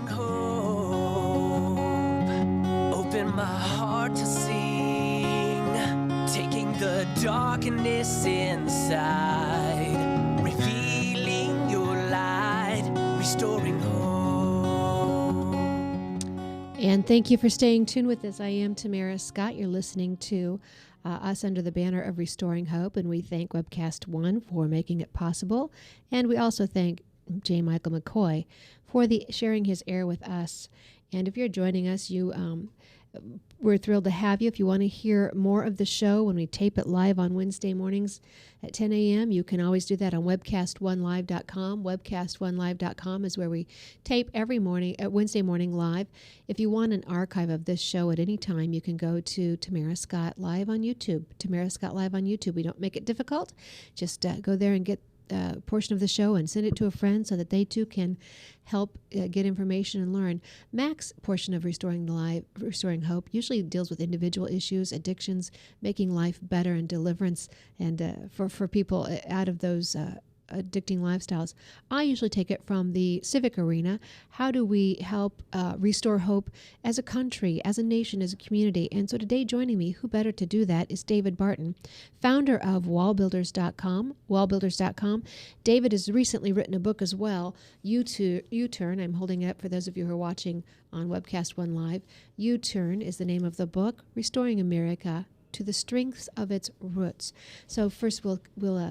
restoring hope. Open my heart to sing, taking the darkness inside, revealing your light, restoring hope. And thank you for staying tuned with us. I am Tamara Scott. You're listening to us under the banner of Restoring Hope, and we thank Webcast One for making it possible. And we also thank J. Michael McCoy for sharing his air with us. And if you're joining us, we're thrilled to have you. If you want to hear more of the show when we tape it live on Wednesday mornings at 10 a.m., you can always do that on webcast1live.com. Webcast1live.com is where we tape every morning, Wednesday morning live. If you want an archive of this show at any time, you can go to Tamara Scott Live on YouTube. Tamara Scott Live on YouTube. We don't make it difficult. Just go there and get a portion of the show and send it to a friend so that they too can help get information and learn. Mac's portion of Restoring Hope usually deals with individual issues, addictions, making life better, and deliverance, and for people out of those addicting lifestyles. I usually take it from the civic arena. How do we help restore hope as a country, as a nation, as a community? And so today joining me, who better to do that, is David Barton, founder of wallbuilders.com. David has recently written a book as well, U-Turn. I'm holding it up for those of you who are watching on Webcast One Live. U-Turn is the name of the book, Restoring America to the strengths of its roots. So first we'll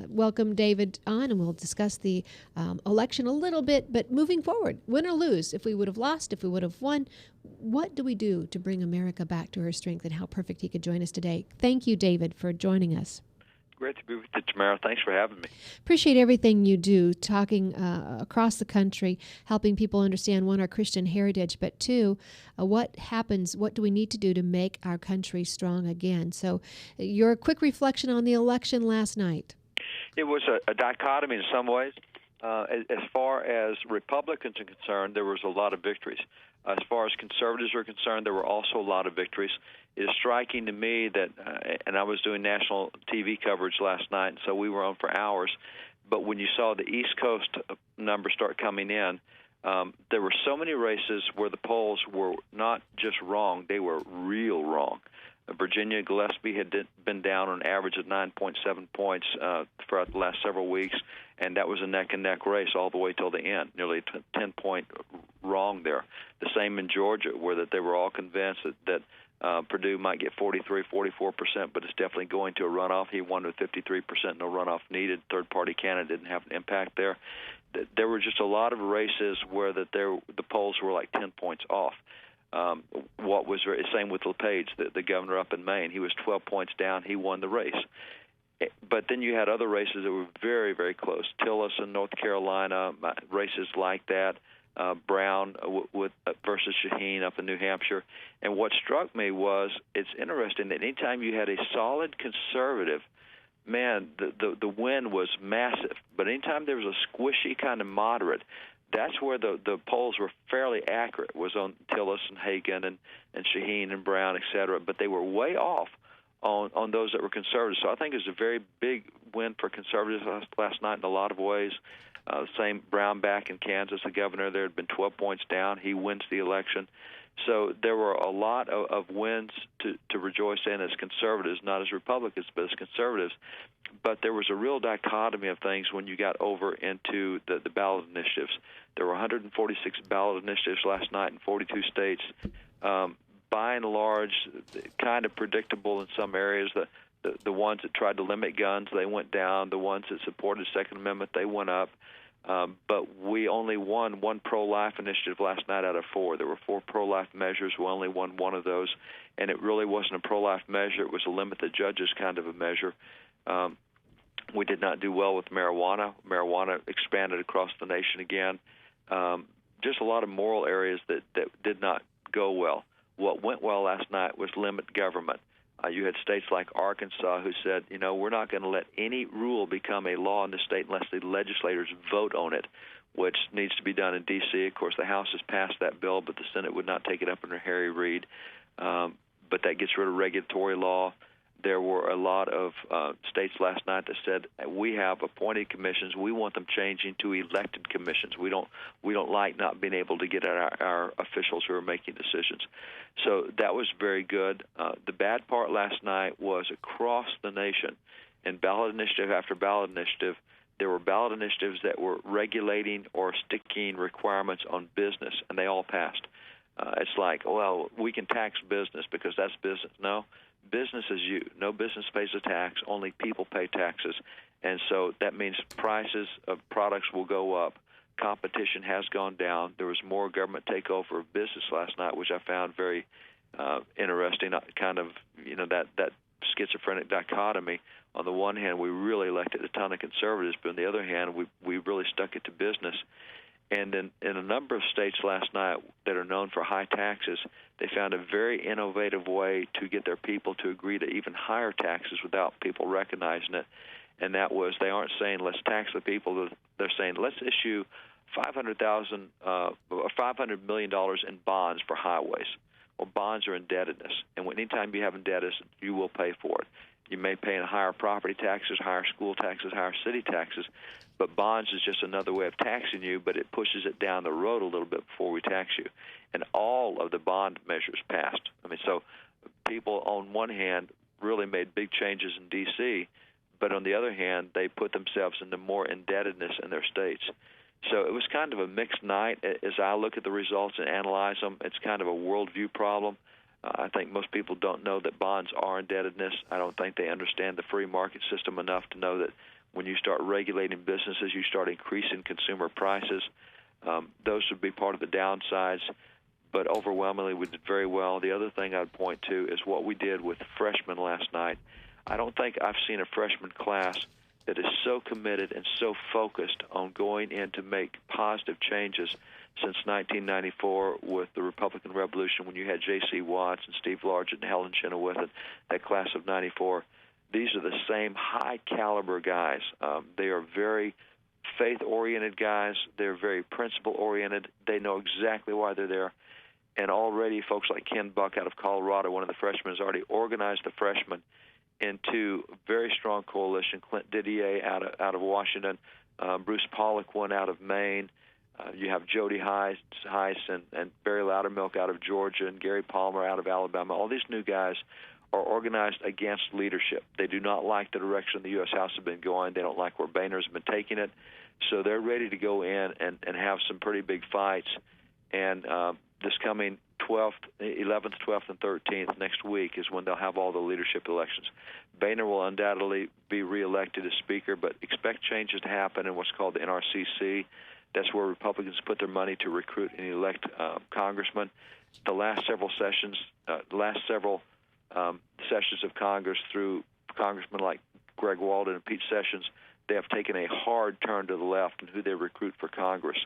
welcome David on, and we'll discuss the election a little bit, but moving forward, win or lose, if we would have lost, if we would have won, what do we do to bring America back to her strength, and how perfect he could join us today. Thank you, David, for joining us. Great to be with you, Tamara. Thanks for having me. Appreciate everything you do, talking across the country, helping people understand, one, our Christian heritage, but two, what happens, what do we need to do to make our country strong again? So your quick reflection on the election last night. It was a dichotomy in some ways. As far as Republicans are concerned, there was a lot of victories. As far as conservatives are concerned, there were also a lot of victories. It is striking to me that, and I was doing national TV coverage last night, and so we were on for hours, but when you saw the East Coast numbers start coming in, there were so many races where the polls were not just wrong, they were real wrong. Virginia Gillespie had been down on average of 9.7 points throughout the last several weeks, and that was a neck-and-neck race all the way till the end, nearly a 10-point wrong there. The same in Georgia, where they were all convinced that Purdue might get 43, 44%, but it's definitely going to a runoff. He won with 53%, no runoff needed. Third-party candidate didn't have an impact there. There were just a lot of races where the polls were like 10 points off. What was same with LePage, the governor up in Maine. He was 12 points down. He won the race. But then you had other races that were very, very close. Tillis in North Carolina, races like that. Brown versus Shaheen up in New Hampshire. And what struck me was it's interesting that anytime you had a solid conservative, man, the win was massive. But anytime there was a squishy kind of moderate, that's where the polls were fairly accurate, was on Tillis and Hagan and Shaheen and Brown, et cetera. But they were way off on those that were conservative. So I think it was a very big win for conservatives last night in a lot of ways. Same Brown back in Kansas, the governor there had been 12 points down. He wins the election. So there were a lot of wins to rejoice in as conservatives, not as Republicans, but as conservatives. But there was a real dichotomy of things when you got over into the ballot initiatives. There were 146 ballot initiatives last night in 42 states. By and large, kind of predictable in some areas. The ones that tried to limit guns, they went down. The ones that supported the Second Amendment, they went up. But we only won one pro-life initiative last night out of four. There were four pro-life measures. We only won one of those, and it really wasn't a pro-life measure. It was a limit the judges kind of a measure. We did not do well with marijuana. Marijuana expanded across the nation again. Just a lot of moral areas that did not go well. What went well last night was limit government. You had states like Arkansas who said, we're not going to let any rule become a law in the state unless the legislators vote on it, which needs to be done in D.C. Of course, the House has passed that bill, but the Senate would not take it up under Harry Reid. But that gets rid of regulatory law. There were a lot of states last night that said we have appointed commissions. We want them changing to elected commissions. We don't like not being able to get at our officials who are making decisions. So that was very good. The bad part last night was across the nation, in ballot initiative after ballot initiative, there were ballot initiatives that were regulating or sticking requirements on business, and they all passed. It's like, well, we can tax business because that's business. No, business is you. No business pays a tax. Only people pay taxes. And so that means prices of products will go up. Competition has gone down. There was more government takeover of business last night, which I found very interesting, kind of, that schizophrenic dichotomy. On the one hand, we really elected a ton of conservatives, but on the other hand, we really stuck it to business. And in a number of states last night that are known for high taxes, they found a very innovative way to get their people to agree to even higher taxes without people recognizing it. And that was, they aren't saying let's tax the people. They're saying let's issue $500 million in bonds for highways. Well, bonds are indebtedness, and anytime you have indebtedness, you will pay for it. You may pay in higher property taxes, higher school taxes, higher city taxes, but bonds is just another way of taxing you, but it pushes it down the road a little bit before we tax you. And all of the bond measures passed. I mean, so people on one hand really made big changes in D.C., but on the other hand, they put themselves into more indebtedness in their states. So it was kind of a mixed night. As I look at the results and analyze them, it's kind of a worldview problem. I think most people don't know that bonds are indebtedness. I don't think they understand the free market system enough to know that when you start regulating businesses, you start increasing consumer prices. Those would be part of the downsides, but overwhelmingly we did very well. The other thing I'd point to is what we did with freshmen last night. I don't think I've seen a freshman class that is so committed and so focused on going in to make positive changes since 1994 with the Republican Revolution, when you had J.C. Watts and Steve Largent and Helen Chenoweth, and that class of 94. These are the same high-caliber guys. They are very faith-oriented guys. They're very principle-oriented. They know exactly why they're there. And already folks like Ken Buck out of Colorado, one of the freshmen, has already organized the freshmen into a very strong coalition. Clint Didier out of Washington, Bruce Pollock, one out of Maine. You have Jody Heiss and Barry Loudermilk out of Georgia, and Gary Palmer out of Alabama. All these new guys are organized against leadership. They do not like the direction the U.S. House has been going. They don't like where Boehner's been taking it. So they're ready to go in and have some pretty big fights. And this coming 11th, 12th, and 13th next week is when they'll have all the leadership elections. Boehner will undoubtedly be reelected as Speaker, but expect changes to happen in what's called the NRCC. That's where Republicans put their money to recruit and elect congressmen. The last several sessions of Congress, through congressmen like Greg Walden and Pete Sessions, they have taken a hard turn to the left in who they recruit for Congress.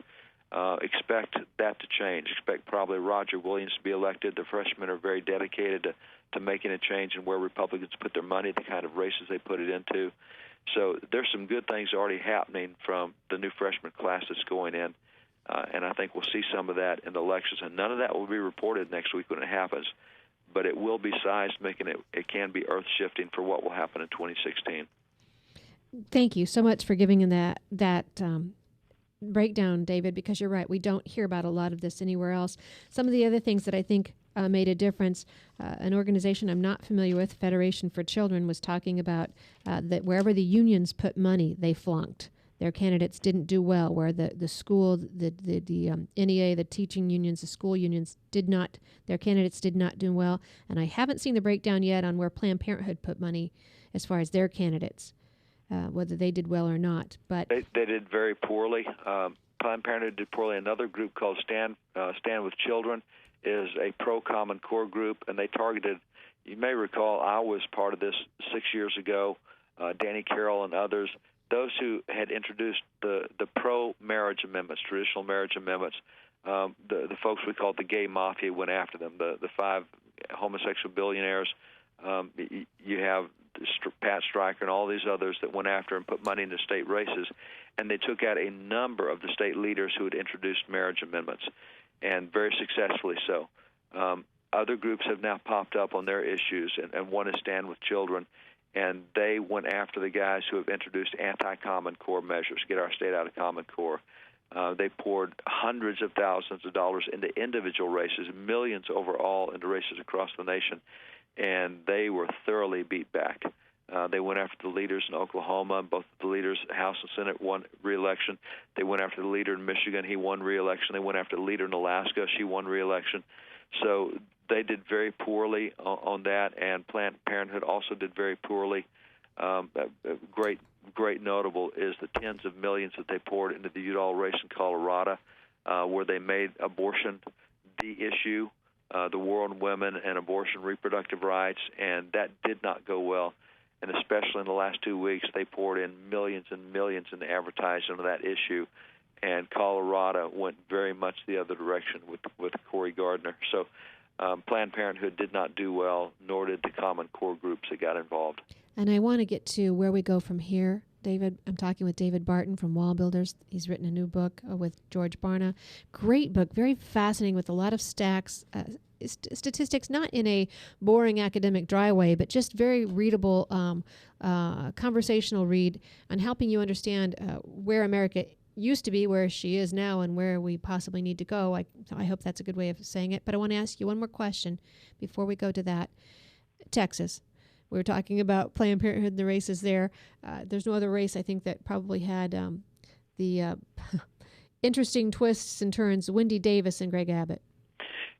Expect that to change. Expect probably Roger Williams to be elected. The freshmen are very dedicated to making a change in where Republicans put their money, the kind of races they put it into. So there's some good things already happening from the new freshman class that's going in, and I think we'll see some of that in the elections. And none of that will be reported next week when it happens, but it will be seismic, and it can be earth-shifting for what will happen in 2016. Thank you so much for giving that breakdown, David, because you're right. We don't hear about a lot of this anywhere else. Some of the other things that I think made a difference, an organization I'm not familiar with, Federation for Children, was talking about that wherever the unions put money, they flunked. Their candidates didn't do well, where the school, the NEA, the teaching unions, the school unions their candidates did not do well. And I haven't seen the breakdown yet on where Planned Parenthood put money as far as their candidates, whether they did well or not. But they did very poorly. Planned Parenthood did poorly. Another group called Stand with Children is a pro-Common Core group, and they targeted, you may recall, I was part of this 6 years ago, Danny Carroll and others, those who had introduced the pro-marriage amendments, traditional marriage amendments. The folks we called the gay mafia went after them, the five homosexual billionaires. You have Pat Stryker and all these others that went after and put money into state races, and they took out a number of the state leaders who had introduced marriage amendments, and very successfully so. Other groups have now popped up on their issues and want to stand with children, and they went after the guys who have introduced anti-Common Core measures, get our state out of Common Core. They poured hundreds of thousands of dollars into individual races, millions overall into races across the nation, and they were thoroughly beat back. They went after the leaders in Oklahoma. Both the leaders, House and Senate, won re-election. They went after the leader in Michigan. He won re-election. They went after the leader in Alaska. She won re-election. So they did very poorly on that, and Planned Parenthood also did very poorly. Great notable is the tens of millions that they poured into the Udall race in Colorado, where they made abortion the issue, the war on women and abortion, reproductive rights, and that did not go well. And especially in the last 2 weeks, they poured in millions and millions in advertising on that issue. And Colorado went very much the other direction with Cory Gardner. So Planned Parenthood did not do well, nor did the Common Core groups that got involved. And I want to get to where we go from here, David. I'm talking with David Barton from Wall Builders. He's written a new book with George Barna. Great book, very fascinating with a lot of statistics, not in a boring academic dry way, but just very readable, conversational read on helping you understand where America used to be, where she is now, and where we possibly need to go. I hope that's a good way of saying it. But I want to ask you one more question before we go to that. Texas. We were talking about Planned Parenthood and the races there. There's no other race, I think, that probably had the interesting twists and turns. Wendy Davis and Greg Abbott.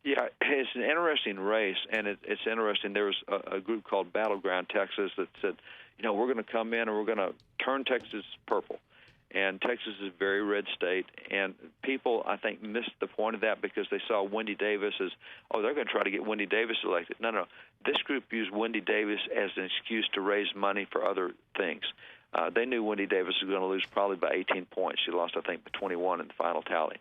Yeah, it's an interesting race, and it's interesting. There was a group called Battleground Texas that said, we're going to come in and we're going to turn Texas purple. And Texas is a very red state, and people, I think, missed the point of that because they saw Wendy Davis as, they're going to try to get Wendy Davis elected. No. This group used Wendy Davis as an excuse to raise money for other things. They knew Wendy Davis was going to lose probably by 18 points. She lost, I think, by 21 in the final tally.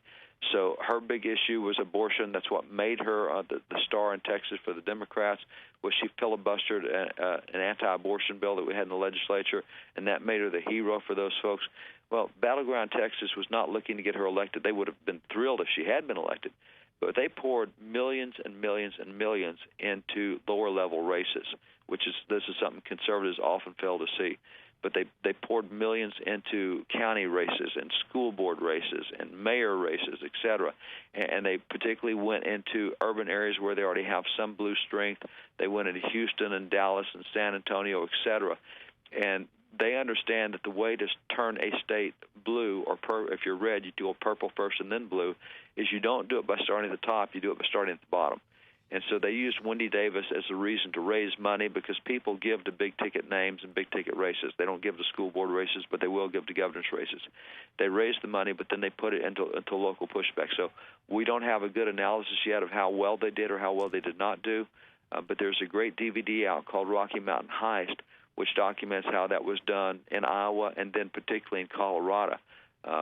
So her big issue was abortion. That's what made her the star in Texas for the Democrats, was she filibustered an anti-abortion bill that we had in the legislature, and that made her the hero for those folks. Well, Battleground Texas was not looking to get her elected. They would have been thrilled if she had been elected. But they poured millions and millions and millions into lower-level races, this is something conservatives often fail to see. But they poured millions into county races and school board races and mayor races, et cetera. And they particularly went into urban areas where they already have some blue strength. They went into Houston and Dallas and San Antonio, et cetera. And they understand that the way to turn a state blue, or if you're red, you do a purple first and then blue, is you don't do it by starting at the top, you do it by starting at the bottom. And so they used Wendy Davis as a reason to raise money because people give to big-ticket names and big-ticket races. They don't give to school board races, but they will give to governor's races. They raised the money, but then they put it into local pushback. So we don't have a good analysis yet of how well they did or how well they did not do, but there's a great DVD out called Rocky Mountain Heist, which documents how that was done in Iowa and then particularly in Colorado.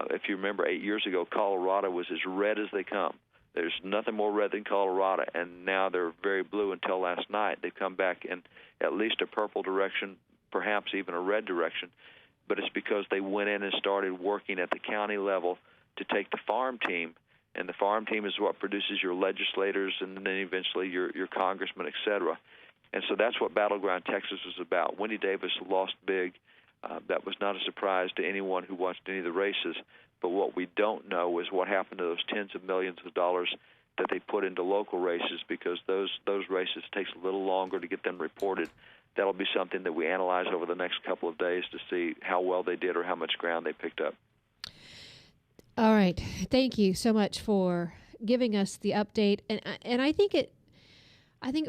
If you remember 8 years ago, Colorado was as red as they come. There's nothing more red than Colorado, and now they're very blue until last night. They've come back in at least a purple direction, perhaps even a red direction, but it's because they went in and started working at the county level to take the farm team, and the farm team is what produces your legislators and then eventually your congressmen, et cetera. And so that's what Battleground Texas was about. Wendy Davis lost big. That was not a surprise to anyone who watched any of the races. But what we don't know is what happened to those tens of millions of dollars that they put into local races, because those races takes a little longer to get them reported. That'll be something that we analyze over the next couple of days to see how well they did or how much ground they picked up. All right. Thank you so much for giving us the update. And I think it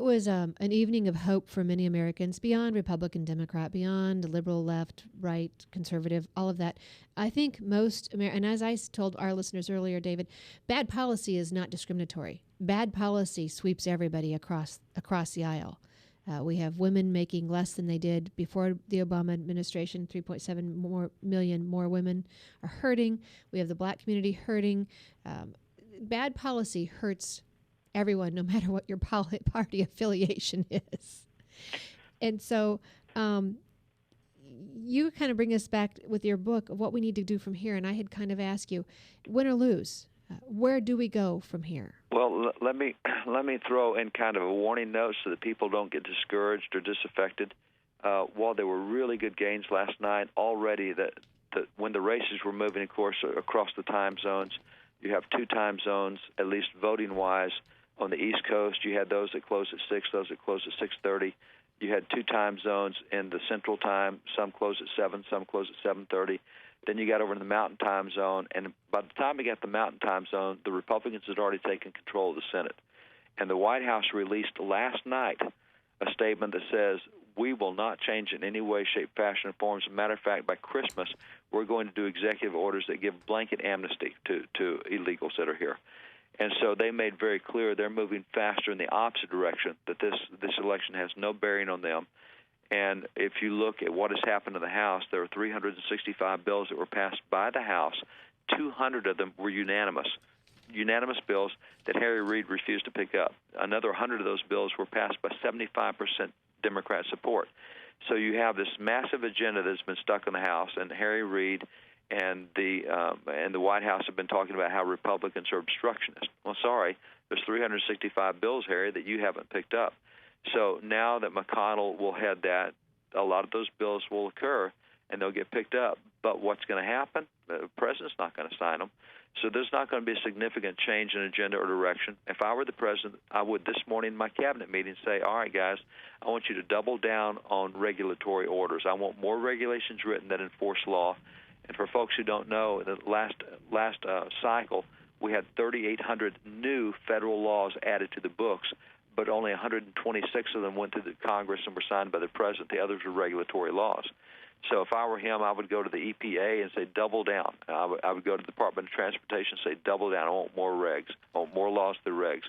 was an evening of hope for many Americans beyond Republican, Democrat, beyond the liberal, left, right, conservative, all of that. I think most and as I told our listeners earlier, David, bad policy is not discriminatory. Bad policy sweeps everybody across the aisle. We have women making less than they did before the Obama administration. 3.7 million more women are hurting. We have the black community hurting. Bad policy hurts everyone, no matter what your party affiliation is. And so you kind of bring us back with your book of what we need to do from here. And I had kind of asked you, win or lose, Where do we go from here? Well, let me throw in kind of a warning note so that people don't get discouraged or disaffected. While there were really good gains last night, already when the races were moving, of course, across the time zones, you have two time zones, at least voting-wise. On the East Coast, you had those that closed at 6, those that closed at 6:30. You had two time zones in the Central Time. Some closed at 7, some closed at 7:30. Then you got over in the Mountain Time Zone, and by the time we got the Mountain Time Zone, the Republicans had already taken control of the Senate. And the White House released last night a statement that says, we will not change in any way, shape, fashion, or form. As a matter of fact, by Christmas, we're going to do executive orders that give blanket amnesty to illegals that are here. And so they made very clear they're moving faster in the opposite direction, that this election has no bearing on them. And if you look at what has happened in the House, there are 365 bills that were passed by the House. 200 of them were unanimous bills that Harry Reid refused to pick up. Another 100 of those bills were passed by 75% Democrat support. So you have this massive agenda that's been stuck in the House, and Harry Reid and the White House have been talking about how Republicans are obstructionists. Well, sorry, there's 365 bills, Harry, that you haven't picked up. So now that McConnell will head that, a lot of those bills will occur, and they'll get picked up. But what's going to happen? The president's not going to sign them. So there's not going to be a significant change in agenda or direction. If I were the president, I would this morning in my cabinet meeting say, all right, guys, I want you to double down on regulatory orders. I want more regulations written that enforce law. And for folks who don't know, the last cycle, we had 3,800 new federal laws added to the books, but only 126 of them went to the Congress and were signed by the president. The others were regulatory laws. So if I were him, I would go to the EPA and say, double down. I would go to the Department of Transportation and say, double down. I want more regs. I want more laws through regs.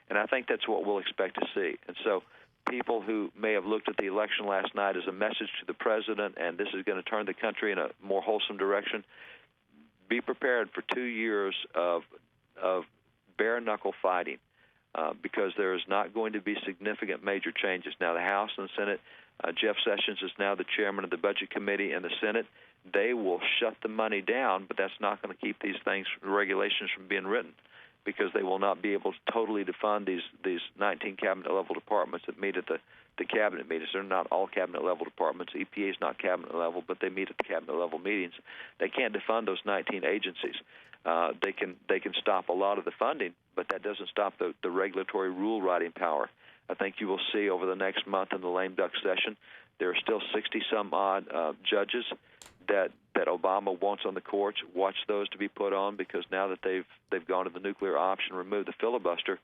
And I think that's what we'll expect to see. And so people who may have looked at the election last night as a message to the president, and this is going to turn the country in a more wholesome direction, be prepared for 2 years of bare-knuckle fighting. Because there is not going to be significant major changes. Now, the House and the Senate, Jeff Sessions is now the chairman of the Budget Committee in the Senate. They will shut the money down, but that's not going to keep these things, regulations from being written, because they will not be able to totally defund these 19 cabinet-level departments that meet at the cabinet meetings. They're not all cabinet-level departments. EPA is not cabinet-level, but they meet at the cabinet-level meetings. They can't defund those 19 agencies. They can stop a lot of the funding, but that doesn't stop the regulatory rule-writing power. I think you will see over the next month in the lame duck session, there are still 60-some-odd judges that Obama wants on the courts. Watch those to be put on, because now that they've gone to the nuclear option, removed the filibuster,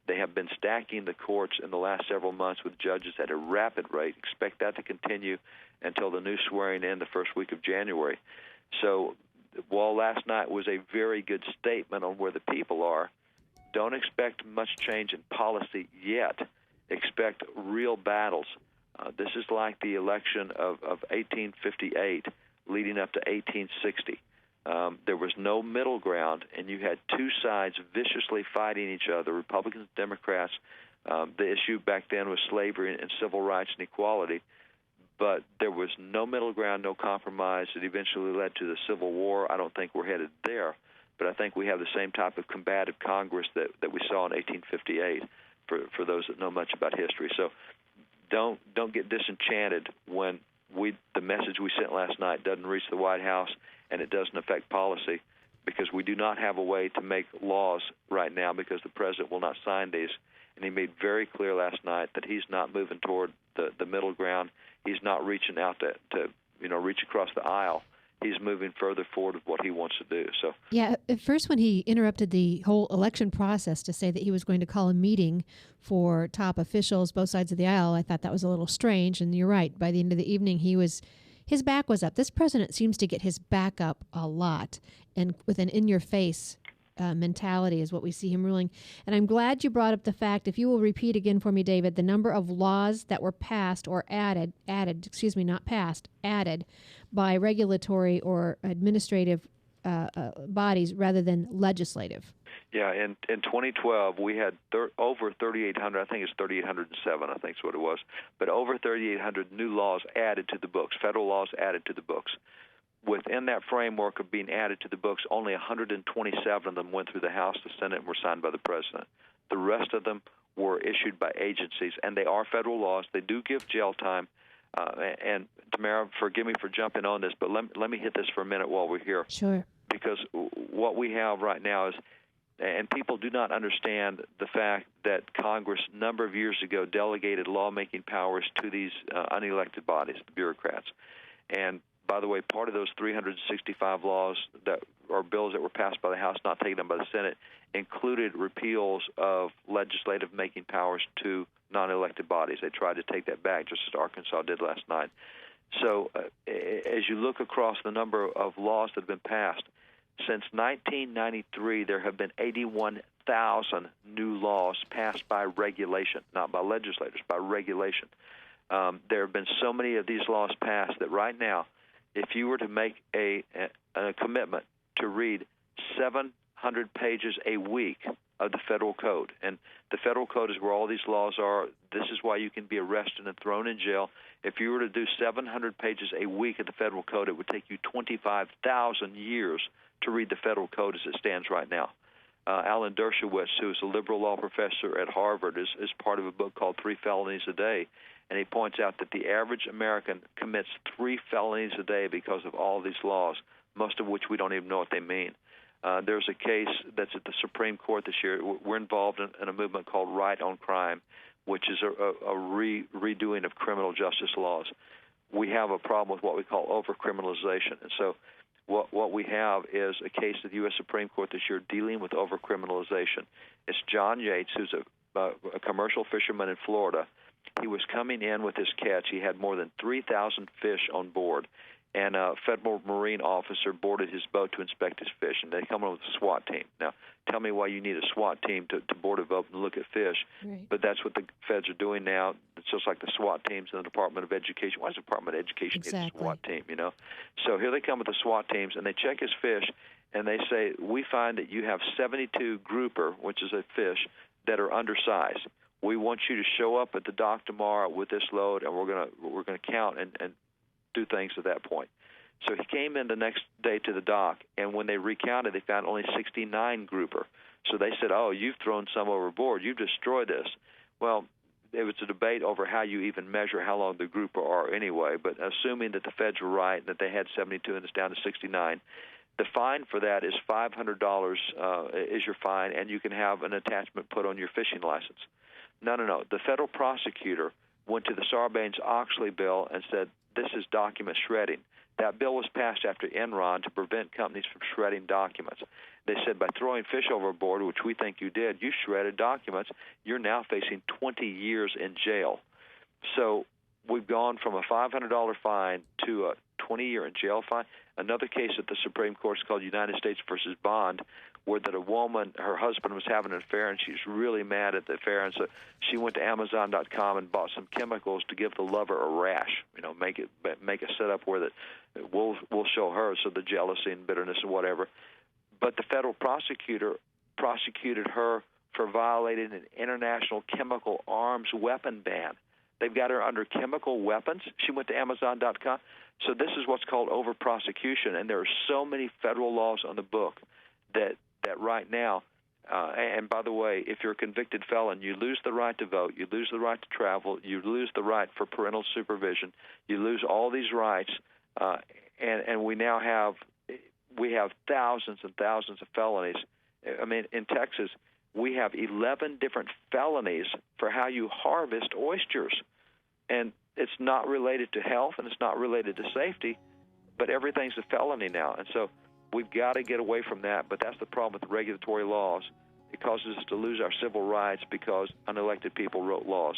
they have been stacking the courts in the last several months with judges at a rapid rate. Expect that to continue until the new swearing in the first week of January. So while last night was a very good statement on where the people are, don't expect much change in policy yet. Expect real battles. This is like the election of 1858 leading up to 1860. There was no middle ground, and you had two sides viciously fighting each other, Republicans and Democrats. The issue back then was slavery and civil rights and equality. But there was no middle ground, no compromise. It eventually led to the Civil War. I don't think we're headed there, but I think we have the same type of combative Congress that we saw in 1858 for those that know much about history. So don't get disenchanted when the message we sent last night doesn't reach the White House and it doesn't affect policy, because we do not have a way to make laws right now because the president will not sign these. And he made very clear last night that he's not moving toward the middle ground. He's not reaching out to reach across the aisle. He's moving further forward with what he wants to do. So yeah, at first when he interrupted the whole election process to say that he was going to call a meeting for top officials, both sides of the aisle, I thought that was a little strange. And you're right. By the end of the evening, his back was up. This president seems to get his back up a lot, and with an in-your-face mentality is what we see him ruling. And I'm glad you brought up the fact, if you will repeat again for me, David, the number of laws that were passed or added by regulatory or administrative bodies rather than legislative. Yeah, in 2012, we had over 3,800, I think it's 3,807, I think is what it was, but over 3,800 new laws added to the books, federal laws added to the books. within that framework of being added to the books, only 127 of them went through the House, the Senate, and were signed by the President. The rest of them were issued by agencies, and they are federal laws. They do give jail time. And Tamara, forgive me for jumping on this, but let me hit this for a minute while we're here. Sure. Because what we have right now is, and people do not understand the fact that Congress a number of years ago delegated lawmaking powers to these unelected bodies, the bureaucrats. And by the way, part of those 365 laws that or bills that were passed by the House, not taken up by the Senate, included repeals of legislative making powers to non-elected bodies. They tried to take that back, just as Arkansas did last night. So as you look across the number of laws that have been passed, since 1993, there have been 81,000 new laws passed by regulation, not by legislators, by regulation. There have been so many of these laws passed that right now, if you were to make a commitment to read 700 pages a week of the federal code, and the federal code is where all these laws are. This is why you can be arrested and thrown in jail. If you were to do 700 pages a week of the federal code, it would take you 25,000 years to read the federal code as it stands right now. Alan Dershowitz, who is a liberal law professor at Harvard, is part of a book called 3 Felonies a Day, and he points out that the average American commits 3 felonies a day because of all these laws, most of which we don't even know what they mean. There's a case that's at the Supreme Court this year. We're involved in a movement called Right on Crime, which is a redoing of criminal justice laws. We have a problem with what we call overcriminalization, and so what we have is a case of the U.S. Supreme Court this year dealing with overcriminalization. It's John Yates, who's a commercial fisherman in Florida. He was coming in with his catch. He had more than 3,000 fish on board, and a federal marine officer boarded his boat to inspect his fish, and they come in with a SWAT team. Now, tell me why you need a SWAT team to board a boat and look at fish, right. But that's what the feds are doing now. It's just like the SWAT teams in the Department of Education. Why does the Department of Education need a SWAT team, you know? So here they come with the SWAT teams, and they check his fish, and they say, we find that you have 72 grouper, which is a fish, that are undersized. We want you to show up at the dock tomorrow with this load, and we're gonna count and do things at that point. So he came in the next day to the dock, and when they recounted, they found only 69 grouper. So they said, oh, you've thrown some overboard. You've destroyed this. Well, it was a debate over how you even measure how long the grouper are anyway, but assuming that the feds were right and that they had 72 and it's down to 69, the fine for that is $500 is your fine, and you can have an attachment put on your fishing license. No. The federal prosecutor went to the Sarbanes-Oxley bill and said, this is document shredding. That bill was passed after Enron to prevent companies from shredding documents. They said by throwing fish overboard, which we think you did, you shredded documents. You're now facing 20 years in jail. So we've gone from a $500 fine to a 20-year in jail fine. Another case at the Supreme Court is called United States versus Bond, where that a woman, her husband was having an affair, and she's really mad at the affair, and so she went to Amazon.com and bought some chemicals to give the lover a rash. You know, make a setup where that will show her, so the jealousy and bitterness and whatever. But the federal prosecutor prosecuted her for violating an international chemical arms weapon ban. They've got her under chemical weapons. She went to Amazon.com. So this is what's called over-prosecution, and there are so many federal laws on the book that right now, and by the way, if you're a convicted felon, you lose the right to vote, you lose the right to travel, you lose the right for parental supervision, you lose all these rights, and we have thousands and thousands of felonies. I mean, in Texas, we have 11 different felonies for how you harvest oysters, and it's not related to health and it's not related to safety, but everything's a felony now, and so we've got to get away from that, but that's the problem with regulatory laws. It causes us to lose our civil rights because unelected people wrote laws.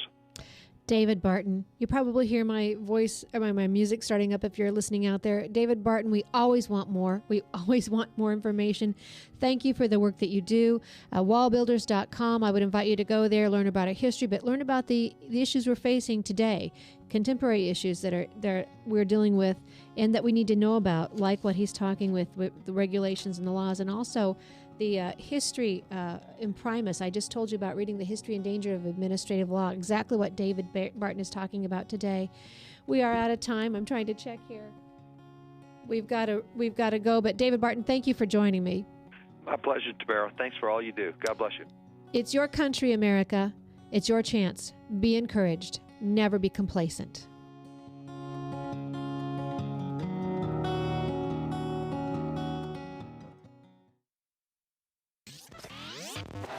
David Barton, you probably hear my voice or my music starting up if you're listening out there. David Barton, we always want more. We always want more information. Thank you for the work that you do. Wallbuilders.com, I would invite you to go there, learn about our history, but learn about the issues we're facing today, contemporary issues that we're dealing with and that we need to know about, like what he's talking with the regulations and the laws, and also the history imprimis. I just told you about reading the History and Danger of Administrative Law, exactly what David Barton is talking about today. We are out of time. I'm trying to check here. we've got to go. But David Barton, thank you for joining me. My pleasure, Tabara. Thanks for all you do. God bless you. It's your country, America. It's your chance. Be encouraged. Never be complacent.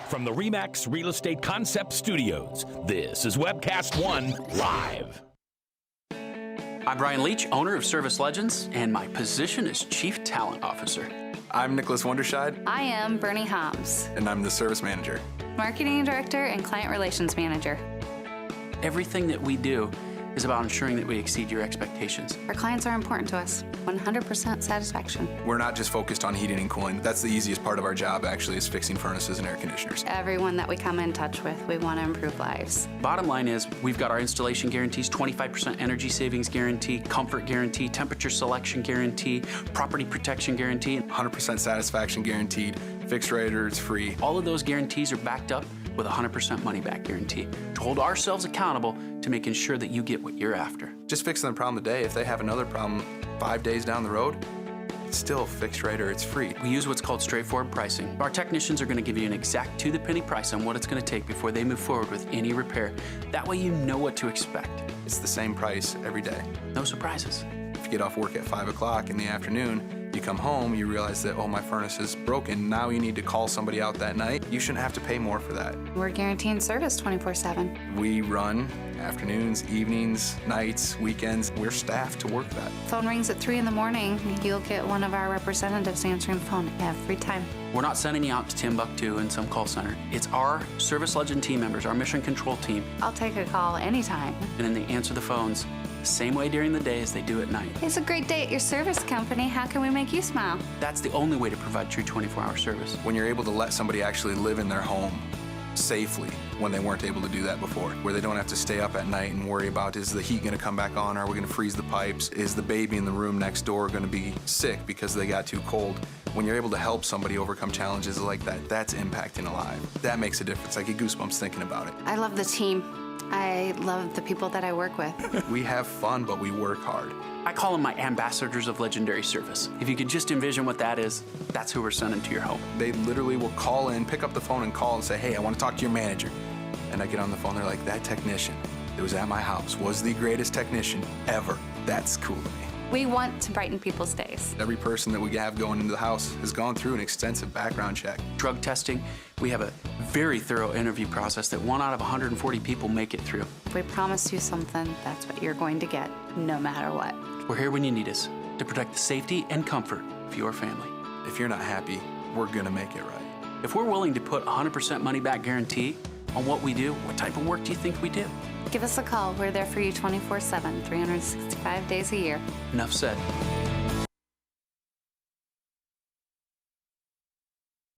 From the RE/MAX Real Estate Concept Studios, this is Webcast One Live. I'm Brian Leach, owner of Service Legends, and my position is Chief Talent Officer. I'm Nicholas Wonderscheid, I am Bernie Homs, and I'm the Service Manager. Marketing Director and Client Relations Manager. Everything that we do is about ensuring that we exceed your expectations. Our clients are important to us. 100% satisfaction. We're not just focused on heating and cooling. That's the easiest part of our job, actually, is fixing furnaces and air conditioners. Everyone that we come in touch with, we want to improve lives. Bottom line is, we've got our installation guarantees, 25% energy savings guarantee, comfort guarantee, temperature selection guarantee, property protection guarantee. 100% satisfaction guaranteed, fixed rate or it's free. All of those guarantees are backed up with a 100% money-back guarantee to hold ourselves accountable to making sure that you get what you're after. Just fixing the problem today. If they have another problem 5 days down the road, it's still fixed rate or it's free. We use what's called straightforward pricing. Our technicians are going to give you an exact to-the-penny price on what it's going to take before they move forward with any repair. That way you know what to expect. It's the same price every day. No surprises. If you get off work at 5 o'clock in the afternoon, you come home, you realize that, oh, my furnace is broken. Now you need to call somebody out that night. You shouldn't have to pay more for that. We're guaranteeing service 24/7. We run afternoons, evenings, nights, weekends. We're staffed to work that. Phone rings at 3 in the morning. You'll get one of our representatives answering the phone every time. We're not sending you out to Timbuktu in some call center. It's our Service Legend team members, our mission control team, I'll take a call anytime. and then they answer the phones the same way during the day as they do at night. It's a great day at your service company. How can we make you smile? That's the only way to provide true 24-hour service. When you're able to let somebody actually live in their home safely when they weren't able to do that before, where they don't have to stay up at night and worry about, is the heat going to come back on? Are we going to freeze the pipes? Is the baby in the room next door going to be sick because they got too cold? When you're able to help somebody overcome challenges like that, that's impacting a life. That makes a difference. I get goosebumps thinking about it. I love the team. I love the people that I work with. We have fun, but we work hard. I call them my ambassadors of legendary service. If you could just envision what that is, that's who we're sending to your home. They literally will call in, pick up the phone and call and say, hey, I want to talk to your manager. And I get on the phone, they're like, that technician that was at my house was the greatest technician ever. That's cool to me. We want to brighten people's days. Every person that we have going into the house has gone through an extensive background check. Drug testing, we have a very thorough interview process that 1 out of 140 people make it through. If we promise you something, that's what you're going to get, no matter what. We're here when you need us to protect the safety and comfort of your family. If you're not happy, we're gonna make it right. If we're willing to put 100% money-back guarantee on what we do, what type of work do you think we do? Give us a call. We're there for you 24/7, 365 days a year. Enough said.